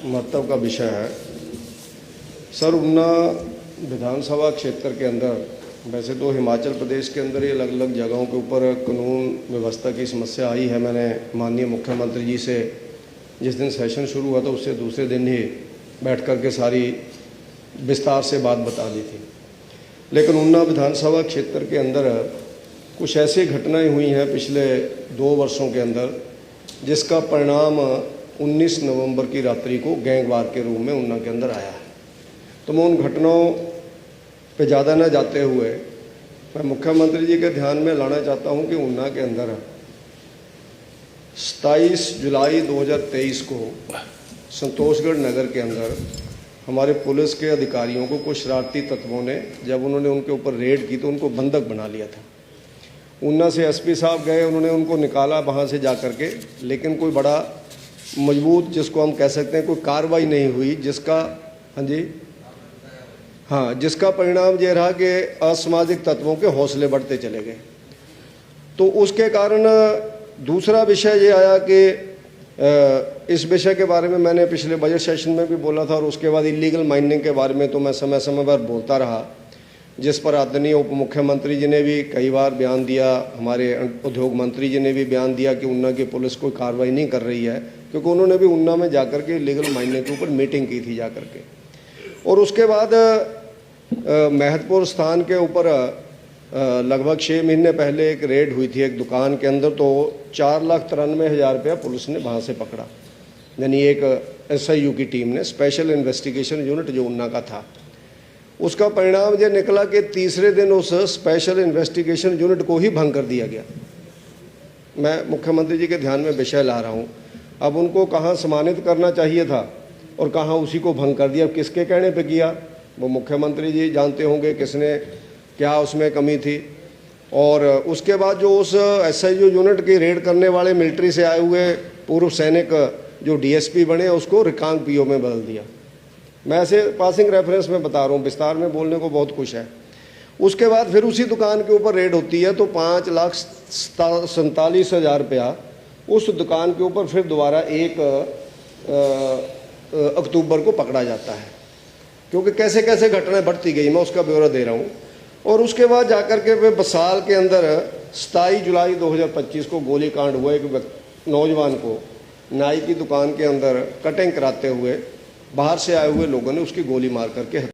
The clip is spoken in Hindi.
महत्व का विषय है। सर, ऊना विधानसभा क्षेत्र के अंदर, वैसे तो हिमाचल प्रदेश के अंदर ही अलग अलग जगहों के ऊपर कानून व्यवस्था की समस्या आई है। मैंने माननीय मुख्यमंत्री जी से जिस दिन सेशन शुरू हुआ था उससे दूसरे दिन ही बैठ कर के सारी विस्तार से बात बता दी थी। लेकिन ऊना विधानसभा क्षेत्र के अंदर कुछ ऐसी घटनाएं हुई हैं पिछले 2 वर्षों के अंदर जिसका परिणाम 19 नवंबर की रात्रि को गैंगवार के रूप में ऊना के अंदर आया है। तो मैं उन घटनाओं पे ज़्यादा न जाते हुए मैं मुख्यमंत्री जी के ध्यान में लाना चाहता हूं कि ऊना के अंदर 27 जुलाई 2023 को संतोषगढ़ नगर के अंदर हमारे पुलिस के अधिकारियों को कुछ शरारती तत्वों ने, जब उन्होंने उनके ऊपर रेड की तो उनको बंधक बना लिया था। ऊना से एसपी साहब गए, उन्होंने उनको निकाला वहाँ से जा कर के, लेकिन कोई बड़ा मजबूत, जिसको हम कह सकते हैं, कोई कार्रवाई नहीं हुई, जिसका परिणाम ये रहा कि असामाजिक तत्वों के हौसले बढ़ते चले गए। तो उसके कारण दूसरा विषय ये आया कि इस विषय के बारे में मैंने पिछले बजट सेशन में भी बोला था, और उसके बाद इलीगल माइनिंग के बारे में तो मैं समय समय पर बोलता रहा, जिस पर आदरणीय उप मुख्यमंत्री जी ने भी कई बार बयान दिया, हमारे उद्योग मंत्री जी ने भी बयान दिया कि ऊना की पुलिस कोई कार्रवाई नहीं कर रही है, क्योंकि उन्होंने भी ऊना में जाकर के इलीगल माइनिंग के ऊपर मीटिंग की थी जाकर के। और उसके बाद महत्वपूर्ण स्थान के ऊपर लगभग 6 महीने पहले एक रेड हुई थी एक दुकान के अंदर, तो 4,93,000 रुपया पुलिस ने वहाँ से पकड़ा। यानी एक SIU की टीम ने, स्पेशल इन्वेस्टिगेशन यूनिट जो ऊना का था, उसका परिणाम ये निकला कि तीसरे दिन उस स्पेशल इन्वेस्टिगेशन यूनिट को ही भंग कर दिया गया। मैं मुख्यमंत्री जी के ध्यान में विषय ला रहा हूँ। अब उनको कहाँ सम्मानित करना चाहिए था और कहाँ उसी को भंग कर दिया। अब किसके कहने पे किया वो मुख्यमंत्री जी जानते होंगे, किसने क्या उसमें कमी थी। और उसके बाद जो उस SIU यूनिट की रेड करने वाले मिलिट्री से आए हुए पूर्व सैनिक जो DSP बने, उसको रिकांग PO में बदल दिया। मैं ऐसे पासिंग रेफरेंस में बता रहा हूँ, विस्तार में बोलने को बहुत कुछ है। उसके बाद फिर उसी दुकान के ऊपर रेड होती है तो 5,47,000 रुपया उस दुकान के ऊपर फिर दोबारा 1 अक्टूबर को पकड़ा जाता है। क्योंकि कैसे कैसे घटनाएं बढ़ती गई, मैं उसका ब्यौरा दे रहा हूँ। और उसके बाद जाकर के फिर बसाल के अंदर 27 जुलाई 2025 को गोलीकांड हुआ। एक नौजवान को नाई की दुकान के अंदर कटिंग कराते हुए बाहर से आए हुए लोगों ने उसकी गोली मार करके